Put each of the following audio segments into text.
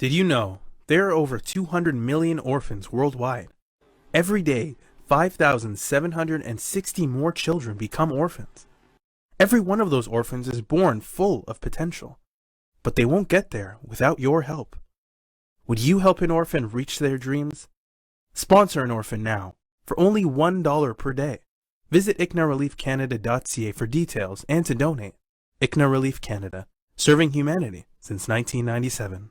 Did you know there are over 200 million orphans worldwide? Every day, 5,760 more children become orphans. Every one of those orphans is born full of potential, but they won't get there without your help. Would you help an orphan reach their dreams? Sponsor an orphan now for only $1 per day. Visit ICNAReliefCanada.ca for details and to donate. ICNA Relief Canada, serving humanity since 1997.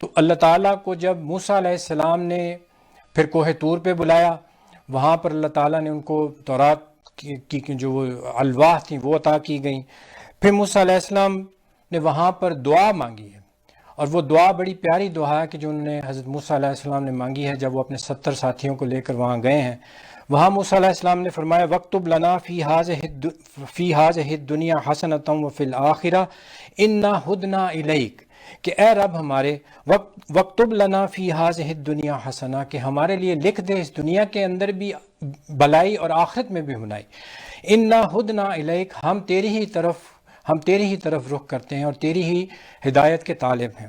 تو اللہ تعالیٰ کو جب موسیٰ علیہ السلام نے پھر کوہ طور پہ بلایا، وہاں پر اللہ تعالیٰ نے ان کو تورات کی جو وہ الواح تھیں وہ عطا کی گئیں۔ پھر موسیٰ علیہ السلام نے وہاں پر دعا مانگی ہے، اور وہ دعا بڑی پیاری دعا ہے کہ جو انہوں نے حضرت موسیٰ علیہ السلام نے مانگی ہے جب وہ اپنے 70 ساتھیوں کو لے کر وہاں گئے ہیں۔ وہاں موسیٰ علیہ السلام نے فرمایا وَاكْتُبْ لَنَا فِي هَٰذِهِ الدُّنْيَا حَسَنَةً وَفِي الْآخِرَةِ إِنَّا هُدْنَا إِلَيْكَ، کہ اے رب ہمارے وَاكْتُبْ لَنَا فِي هَٰذِهِ الدُّنْيَا حَسَنَةً، کہ ہمارے لیے لکھ دے اس دنیا کے اندر بھی بھلائی اور آخرت میں بھی بھلائی۔ إِنَّا هُدْنَا إِلَيْكَ، ہم تیری ہی طرف رخ کرتے ہیں اور تیری ہی ہدایت کے طالب ہیں۔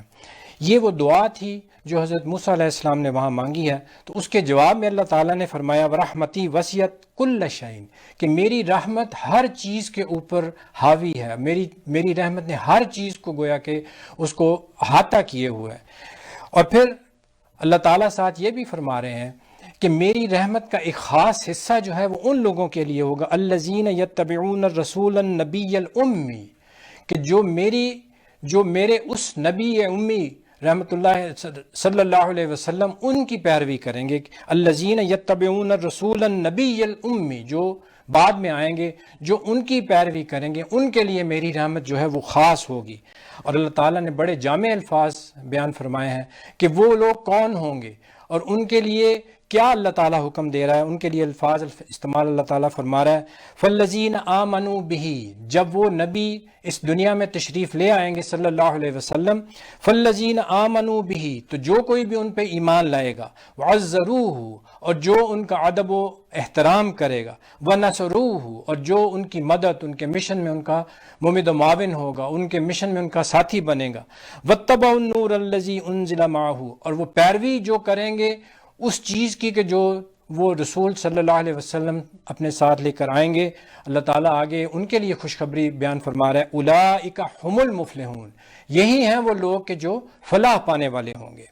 یہ وہ دعا تھی جو حضرت موسیٰ علیہ السلام نے وہاں مانگی ہے۔ تو اس کے جواب میں اللہ تعالیٰ نے فرمایا وَرَحْمَتِي وَسِعَتْ كُلَّ شَيْءٍ، کہ میری رحمت ہر چیز کے اوپر حاوی ہے، میری رحمت نے ہر چیز کو گویا کہ اس کو احاطہ کیے ہوئے ہے۔ اور پھر اللہ تعالیٰ ساتھ یہ بھی فرما رہے ہیں کہ میری رحمت کا ایک خاص حصہ جو ہے وہ ان لوگوں کے لیے ہوگا الذین یتبعون الرسول النبی الامی، کہ جو میرے اس نبی امی رحمۃ اللہ صلی اللہ علیہ وسلم ان کی پیروی کریں گے۔ الذین یتبعون الرسول النبی الامی، جو بعد میں آئیں گے جو ان کی پیروی کریں گے، ان کے لیے میری رحمت جو ہے وہ خاص ہوگی۔ اور اللہ تعالیٰ نے بڑے جامع الفاظ بیان فرمائے ہیں کہ وہ لوگ کون ہوں گے اور ان کے لیے کیا اللہ تعالیٰ حکم دے رہا ہے۔ ان کے لیے الفاظ استعمال اللہ تعالیٰ فرما رہا ہے فَالَّذِينَ آمَنُوا بِهِ، جب وہ نبی اس دنیا میں تشریف لے آئیں گے صلی اللہ علیہ وسلم، فَالَّذِينَ آمَنُوا بِهِ، تو جو کوئی بھی ان پہ ایمان لائے گا، وَعَزَّرُوهُ، اور جو ان کا ادب و احترام کرے گا، وَنَصَرُوهُ، اور جو ان کی مدد، ان کے مشن میں ان کا ممد و معاون ہوگا، ان کے مشن میں ان کا ساتھی بنے گا، وَاتَّبَعُوا النُّورَ الَّذِي أُنزِلَ مَعَهُ، اور وہ پیروی جو کریں گے اس چیز کی کہ جو وہ رسول صلی اللہ علیہ وسلم اپنے ساتھ لے کر آئیں گے۔ اللہ تعالیٰ آگے ان کے لیے خوشخبری بیان فرما رہا ہے اولئک هم المفلحون، یہی ہیں وہ لوگ کہ جو فلاح پانے والے ہوں گے۔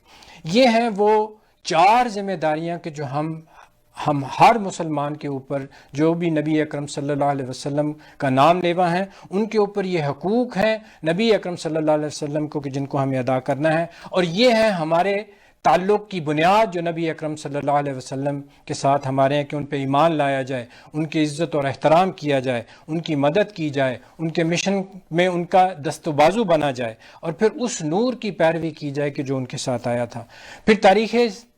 یہ ہیں وہ 4 ذمہ داریاں کہ جو ہم ہر مسلمان کے اوپر جو بھی نبی اکرم صلی اللہ علیہ وسلم کا نام لیوا ہیں ان کے اوپر یہ حقوق ہیں نبی اکرم صلی اللہ علیہ وسلم کو کہ جن کو ہمیں ادا کرنا ہے، اور یہ ہیں ہمارے تعلق کی بنیاد جو نبی اکرم صلی اللہ علیہ وسلم کے ساتھ ہمارے ہیں کہ ان پہ ایمان لایا جائے، ان کی عزت اور احترام کیا جائے، ان کی مدد کی جائے، ان کے مشن میں ان کا دست و بازو بنا جائے، اور پھر اس نور کی پیروی کی جائے کہ جو ان کے ساتھ آیا تھا۔ پھر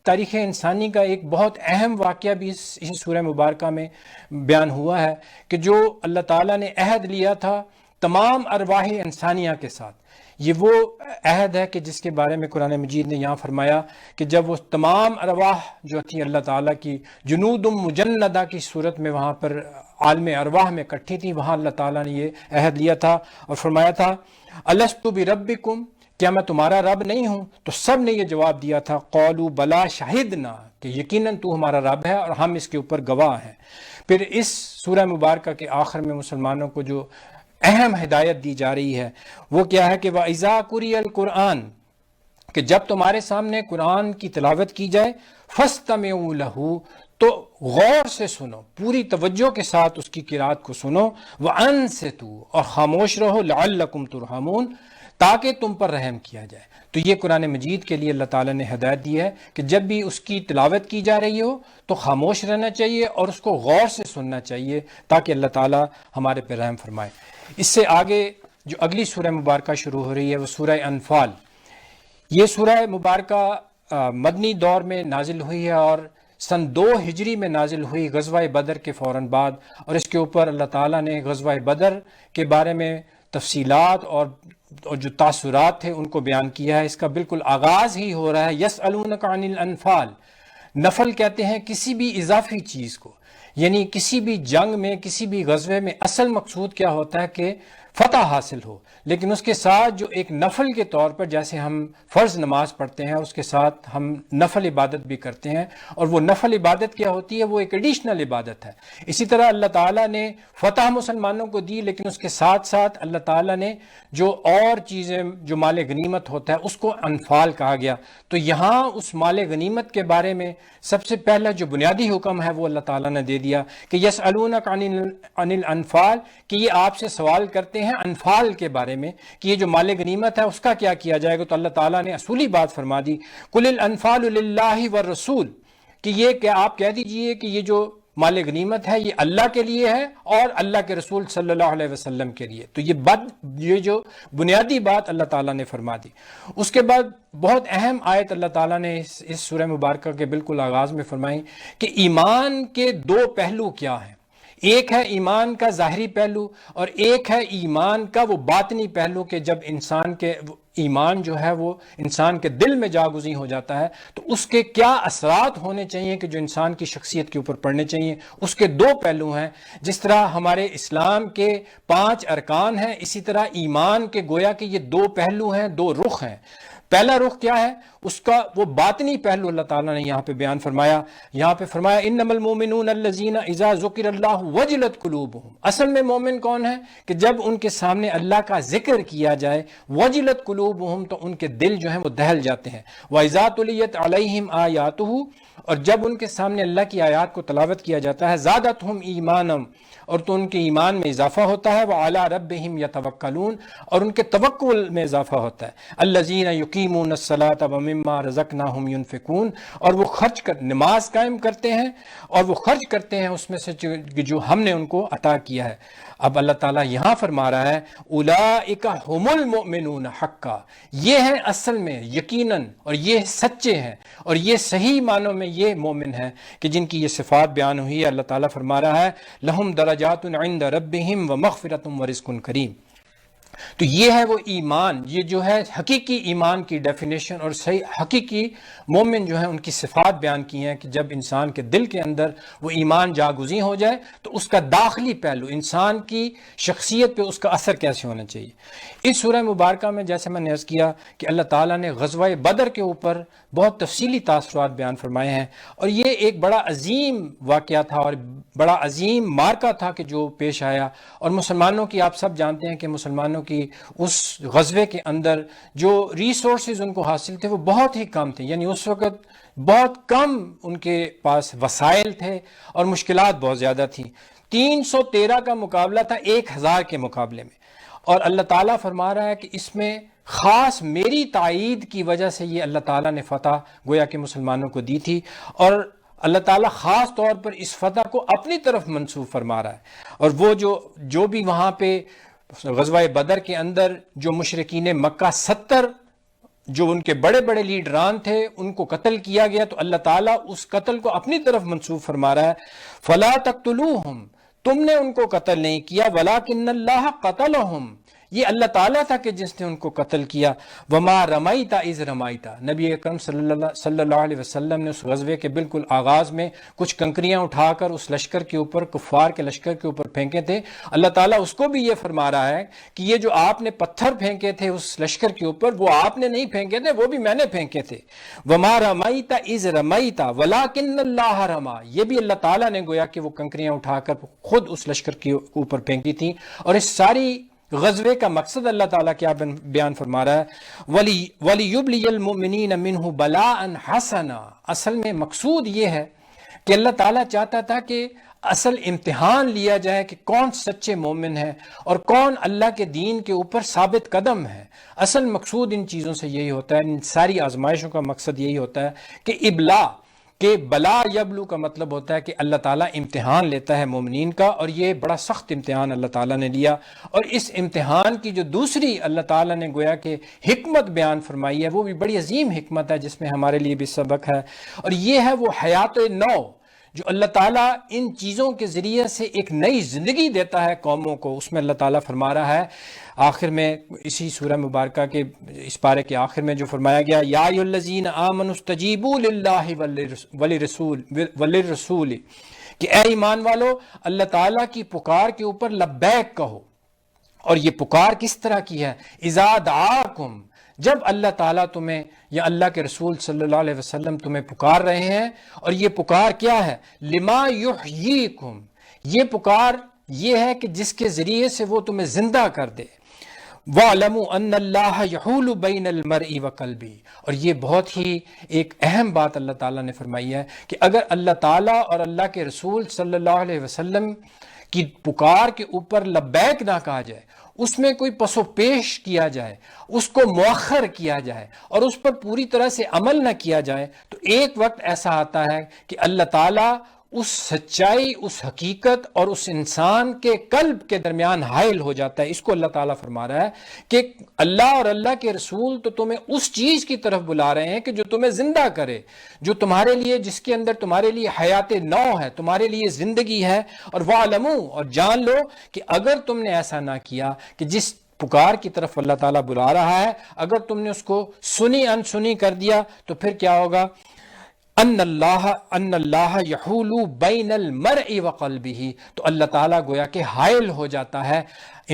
تاریخ انسانی کا ایک بہت اہم واقعہ بھی اسی سورہ مبارکہ میں بیان ہوا ہے کہ جو اللہ تعالیٰ نے عہد لیا تھا تمام ارواح انسانیہ کے ساتھ۔ یہ وہ عہد ہے کہ جس کے بارے میں قرآن مجید نے یہاں فرمایا کہ جب وہ تمام ارواح جو تھی اللہ تعالیٰ کی جنود مجندہ کی صورت میں وہاں پر عالم ارواح میں اکٹھی تھی، وہاں اللہ تعالیٰ نے یہ عہد لیا تھا اور فرمایا تھا الست بربکم، کیا میں تمہارا رب نہیں ہوں؟ تو سب نے یہ جواب دیا تھا قالوا بلا شہدنا، کہ یقیناً تو ہمارا رب ہے اور ہم اس کے اوپر گواہ ہیں۔ پھر اس سورہ مبارکہ کے آخر میں مسلمانوں کو جو اہم ہدایت دی جا رہی ہے وہ کیا ہے کہ وَإِذَا قُرِئَ الْقُرْآنُ، کہ جب تمہارے سامنے قرآن کی تلاوت کی جائے فَاسْتَمِعُوا لَهُ، تو غور سے سنو، پوری توجہ کے ساتھ اس کی قرات کو سنو، وَأَنصِتُوا، اور خاموش رہو، لَعَلَّكُمْ تُرْحَمُونَ، تاکہ تم پر رحم کیا جائے۔ تو یہ قرآن مجید کے لیے اللہ تعالیٰ نے ہدایت دی ہے کہ جب بھی اس کی تلاوت کی جا رہی ہو تو خاموش رہنا چاہیے اور اس کو غور سے سننا چاہیے تاکہ اللہ تعالیٰ ہمارے پہ رحم فرمائے۔ اس سے آگے جو اگلی سورہ مبارکہ شروع ہو رہی ہے وہ سورہ انفال۔ یہ سورہ مبارکہ مدنی دور میں نازل ہوئی ہے اور سن 2 ہجری میں نازل ہوئی غزوہ بدر کے فوراً بعد، اور اس کے اوپر اللہ تعالیٰ نے غزوہ بدر کے بارے میں تفصیلات اور جو تاثرات تھے ان کو بیان کیا ہے۔ اس کا بالکل آغاز ہی ہو رہا ہے یسألونک عن الانفال۔ نفل کہتے ہیں کسی بھی اضافی چیز کو، یعنی کسی بھی جنگ میں، کسی بھی غزوے میں اصل مقصود کیا ہوتا ہے کہ فتح حاصل ہو، لیکن اس کے ساتھ جو ایک نفل کے طور پر جیسے ہم فرض نماز پڑھتے ہیں اس کے ساتھ ہم نفل عبادت بھی کرتے ہیں، اور وہ نفل عبادت کیا ہوتی ہے؟ وہ ایک ایڈیشنل عبادت ہے۔ اسی طرح اللہ تعالیٰ نے فتح مسلمانوں کو دی، لیکن اس کے ساتھ ساتھ اللہ تعالیٰ نے جو اور چیزیں جو مال غنیمت ہوتا ہے اس کو انفال کہا گیا۔ تو یہاں اس مال غنیمت کے بارے میں سب سے پہلا جو بنیادی حکم ہے وہ اللہ تعالیٰ نے دے دیا کہ یسألونک عن الانفال، کہ یہ آپ سے سوال کرتے آتے ہیں انفال کے بارے میں کہ یہ جو مال غنیمت ہے اس کا کیا کیا جائے گا، تو اللہ تعالیٰ نے اصولی بات فرما دی، قل الانفال للہ والرسول، کہ یہ کہ آپ کہہ دیجئے کہ یہ جو مال غنیمت ہے یہ اللہ کے لیے ہے اور اللہ کے رسول صلی اللہ علیہ وسلم کے لیے. تو یہ جو بنیادی بات اللہ تعالیٰ نے فرما دی. اس کے بعد بہت اہم آیت اللہ تعالیٰ نے اس سورہ مبارکہ کے بالکل آغاز میں فرمائی کہ ایمان کے دو پہلو کیا ہیں. ایک ہے ایمان کا ظاہری پہلو اور ایک ہے ایمان کا وہ باطنی پہلو، کہ جب انسان کے ایمان جو ہے وہ انسان کے دل میں جاگزیں ہو جاتا ہے تو اس کے کیا اثرات ہونے چاہیے کہ جو انسان کی شخصیت کے اوپر پڑنے چاہیے. اس کے دو پہلو ہیں. جس طرح ہمارے اسلام کے 5 ارکان ہیں، اسی طرح ایمان کے گویا کہ یہ 2 پہلو ہیں، 2 رخ ہیں. پہلا رخ کیا ہے؟ اس کا وہ باطنی پہلو اللہ تعالیٰ نے یہاں پہ بیان فرمایا. یہاں پہ فرمایا انما المؤمنون الذین اذا ذکر اللہ وجلت قلوبہم. اصل میں مومن کون ہے؟ کہ جب ان کے سامنے اللہ کا ذکر کیا جائے، وجلت قلوبہم، تو ان کے دل جو ہیں وہ دہل جاتے ہیں. واذا تلیت علیہم آیاتہ، اور جب ان کے سامنے اللہ کی آیات کو تلاوت کیا جاتا ہے، زادتہم ایمانا، اور تو ان کے ایمان میں اضافہ ہوتا ہے، وعلی ربہم یتوکلون، اور ان کے توکل میں اضافہ ہوتا ہے. الذین یقیمون الصلاۃ ومما رزقناہم ینفقون، اور وہ خرچ کر نماز قائم کرتے ہیں اور وہ خرچ کرتے ہیں اس میں سے جو ہم نے ان کو عطا کیا ہے. اب اللہ تعالیٰ یہاں فرما رہا ہے اولئک ھم المؤمنون حقا، یہ ہیں اصل میں یقیناً، اور یہ سچے ہیں اور یہ صحیح معنوں میں یہ مومن ہیں کہ جن کی یہ صفات بیان ہوئی ہے. اللہ تعالیٰ فرما رہا ہے لہم درجات عند ربہم ومغفرۃ ورزق کریم. تو یہ ہے وہ ایمان، یہ جو ہے حقیقی ایمان کی ڈیفینیشن، اور صحیح حقیقی مومن جو ہیں ان کی صفات بیان کی ہیں کہ جب انسان کے دل کے اندر وہ ایمان جاگزیں ہو جائے تو اس کا داخلی پہلو انسان کی شخصیت پہ اس کا اثر کیسے ہونا چاہیے. اس سورہ مبارکہ میں جیسے میں نے عرض کیا کہ اللہ تعالیٰ نے غزوہ بدر کے اوپر بہت تفصیلی تاثرات بیان فرمائے ہیں، اور یہ ایک بڑا عظیم واقعہ تھا اور بڑا عظیم مارکہ تھا کہ جو پیش آیا. اور مسلمانوں کی آپ سب جانتے ہیں کہ مسلمانوں کی اس غزوے کے اندر جو ریسورسز ان کو حاصل تھے وہ بہت ہی کم تھے. یعنی اس وقت بہت کم ان کے پاس وسائل تھے اور مشکلات بہت زیادہ تھیں. 313 کا مقابلہ تھا 1000 کے مقابلے میں، اور اللہ تعالیٰ فرما رہا ہے کہ اس میں خاص میری تائید کی وجہ سے یہ اللہ تعالیٰ نے فتح گویا کہ مسلمانوں کو دی تھی، اور اللہ تعالیٰ خاص طور پر اس فتح کو اپنی طرف منسوب فرما رہا ہے. اور وہ جو بھی وہاں پہ غزوہ بدر کے اندر جو مشرکین مکہ 70 جو ان کے بڑے بڑے لیڈران تھے ان کو قتل کیا گیا، تو اللہ تعالیٰ اس قتل کو اپنی طرف منسوب فرما رہا ہے. فلا تقتلوہم، تم نے ان کو قتل نہیں کیا، ولکن اللہ قتلہم، یہ اللہ تعالیٰ تھا کہ جس نے ان کو قتل کیا. وما رمیت اذ رمیت، نبی اکرم صلی اللہ علیہ وسلم نے اس غزوے کے بالکل آغاز میں کچھ کنکریاں اٹھا کر اس لشکر کے اوپر، کفار کے لشکر کے اوپر پھینکے تھے. اللہ تعالیٰ اس کو بھی یہ فرما رہا ہے کہ یہ جو آپ نے پتھر پھینکے تھے اس لشکر کے اوپر وہ آپ نے نہیں پھینکے تھے، وہ بھی میں نے پھینکے تھے. وما رمیت اذ رمیت ولکن اللہ رما، یہ بھی اللہ تعالیٰ نے گویا کہ وہ کنکریاں اٹھا کر خود اس لشکر کے اوپر پھینکی تھیں. اور اس ساری غزوے کا مقصد اللہ تعالیٰ کیا بیان فرما رہا ہے وَلِيُبْلِيَ الْمُؤْمِنِينَ مِنْهُ بَلَاءً حَسَنًا. اصل میں مقصود یہ ہے کہ اللہ تعالیٰ چاہتا تھا کہ اصل امتحان لیا جائے کہ کون سچے مومن ہے اور کون اللہ کے دین کے اوپر ثابت قدم ہے. اصل مقصود ان چیزوں سے یہی ہوتا ہے، ان ساری آزمائشوں کا مقصد یہی ہوتا ہے کہ ابلا کہ بلا یبلو کا مطلب ہوتا ہے کہ اللہ تعالیٰ امتحان لیتا ہے مومنین کا، اور یہ بڑا سخت امتحان اللہ تعالیٰ نے لیا. اور اس امتحان کی جو دوسری اللہ تعالیٰ نے گویا کہ حکمت بیان فرمائی ہے وہ بھی بڑی عظیم حکمت ہے جس میں ہمارے لیے بھی سبق ہے، اور یہ ہے وہ حیات نو جو اللہ تعالیٰ ان چیزوں کے ذریعے سے ایک نئی زندگی دیتا ہے قوموں کو. اس میں اللہ تعالیٰ فرما رہا ہے آخر میں اسی سورہ مبارکہ کے اس پارے کے آخر میں جو فرمایا گیا یا ایھا الذین آمنوا استجیبوا للہ وللرسول، کہ اے ایمان والو اللہ تعالیٰ کی پکار کے اوپر لبیک کہو. اور یہ پکار کس طرح کی ہے؟ اذا دعاکم، جب اللہ تعالیٰ تمہیں یا اللہ کے رسول صلی اللہ علیہ وسلم تمہیں پکار رہے ہیں. اور یہ پکار کیا ہے؟ لما یحییکم، یہ پکار یہ ہے کہ جس کے ذریعے سے وہ تمہیں زندہ کر دے. وَاعْلَمُوا أَنَّ اللَّهَ يَحُولُ بَيْنَ الْمَرْءِ وَقَلْبِهِ، اور یہ بہت ہی ایک اہم بات اللہ تعالیٰ نے فرمائی ہے کہ اگر اللہ تعالیٰ اور اللہ کے رسول صلی اللہ علیہ وسلم کی پکار کے اوپر لبیک نہ کہا جائے، اس میں کوئی پس و پیش کیا جائے، اس کو مؤخر کیا جائے اور اس پر پوری طرح سے عمل نہ کیا جائے، تو ایک وقت ایسا آتا ہے کہ اللہ تعالیٰ اس سچائی، اس حقیقت اور اس انسان کے قلب کے درمیان حائل ہو جاتا ہے۔ اس کو اللہ تعالیٰ فرما رہا ہے کہ اللہ اور اللہ کے رسول تو تمہیں اس چیز کی طرف بلا رہے ہیں کہ جو تمہیں زندہ کرے، جو تمہارے لیے، جس کے اندر تمہارے لیے حیات نو ہے، تمہارے لیے زندگی ہے۔ اور وَاعْلَمُوا، اور جان لو کہ اگر تم نے ایسا نہ کیا کہ جس پکار کی طرف اللہ تعالیٰ بلا رہا ہے، اگر تم نے اس کو سنی انسنی کر دیا تو پھر کیا ہوگا؟ ان اللہ یحول بین المرء وقلبہ، تو اللہ تعالیٰ گویا کہ حائل ہو جاتا ہے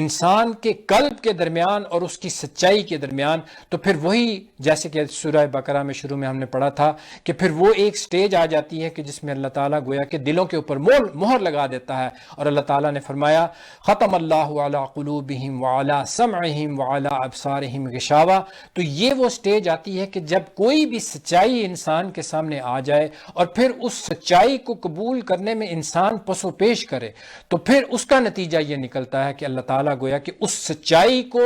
انسان کے قلب کے درمیان اور اس کی سچائی کے درمیان۔ تو پھر وہی جیسے کہ سورہ بقرہ میں شروع میں ہم نے پڑھا تھا کہ پھر وہ ایک سٹیج آ جاتی ہے کہ جس میں اللہ تعالیٰ گویا کہ دلوں کے اوپر مہر لگا دیتا ہے، اور اللہ تعالیٰ نے فرمایا ختم اللہ علی قلوبہم وعلی سمعہم وعلی ابصارہم غشاوہ۔ تو یہ وہ سٹیج آتی ہے کہ جب کوئی بھی سچائی انسان کے سامنے آ جائے اور پھر اس سچائی کو قبول کرنے میں انسان پس و پیش کرے، تو پھر اس کا نتیجہ یہ نکلتا ہے کہ اللہ تعالیٰ گویا کہ اس سچائی کو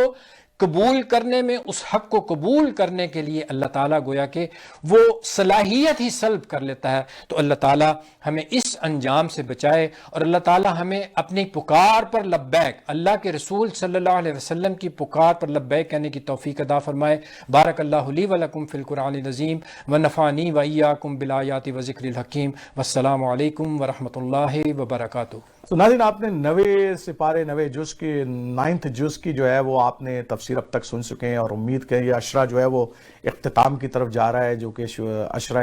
قبول کرنے میں، اس حق کو قبول کرنے کے لیے اللہ تعالیٰ گویا کہ وہ صلاحیت ہی سلب کر لیتا ہے۔ تو اللہ تعالیٰ ہمیں اس انجام سے بچائے، اور اللہ تعالیٰ ہمیں اپنی پکار پر لبیک، اللہ کے رسول صلی اللہ علیہ وسلم کی پکار پر لبیک کہنے کی توفیق عطا فرمائے۔ بارک اللہ لی ولکم فی القرآن العظیم ونفعنی وایاکم بالآیات وذکر الحکیم، والسلام علیکم ورحمۃ اللہ وبرکاتہ۔ تو ناظرین، آپ نے 90 سپارے 90 جز کی 9th جز کی جو ہے وہ آپ نے تفسیر اب تک سن چکے ہیں، اور امید کہ یہ عشرہ جو ہے وہ اختتام کی طرف جا رہا ہے، جو کہ عشرہ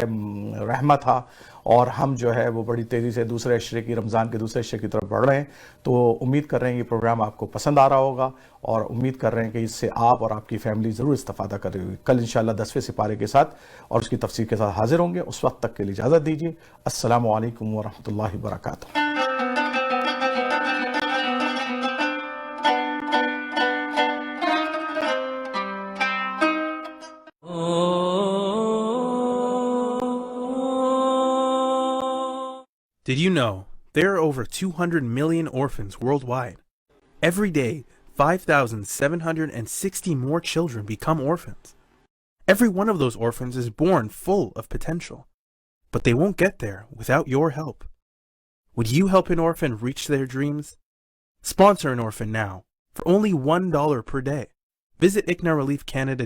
رحمت تھا، اور ہم جو ہے وہ بڑی تیزی سے دوسرے عشرے کی، رمضان کے دوسرے عشرے کی طرف بڑھ رہے ہیں۔ تو امید کر رہے ہیں یہ پروگرام آپ کو پسند آ رہا ہوگا، اور امید کر رہے ہیں کہ اس سے آپ اور آپ کی فیملی ضرور استفادہ کر رہی ہوگی۔ کل انشاءاللہ 10ویں سپارے کے ساتھ اور اس کی تفسیر کے ساتھ حاضر ہوں گے۔ اس وقت تک کے لیے اجازت دیجیے۔ السلام علیکم ورحمۃ اللہ وبرکاتہ۔ Did you know there are over 200 million orphans worldwide? Every day, 5,760 more children become orphans. Every one of those orphans is born full of potential, but they won't get there without your help. Would you help an orphan reach their dreams? Sponsor an orphan now for only $1 per day. Visit ICNA Relief Canada.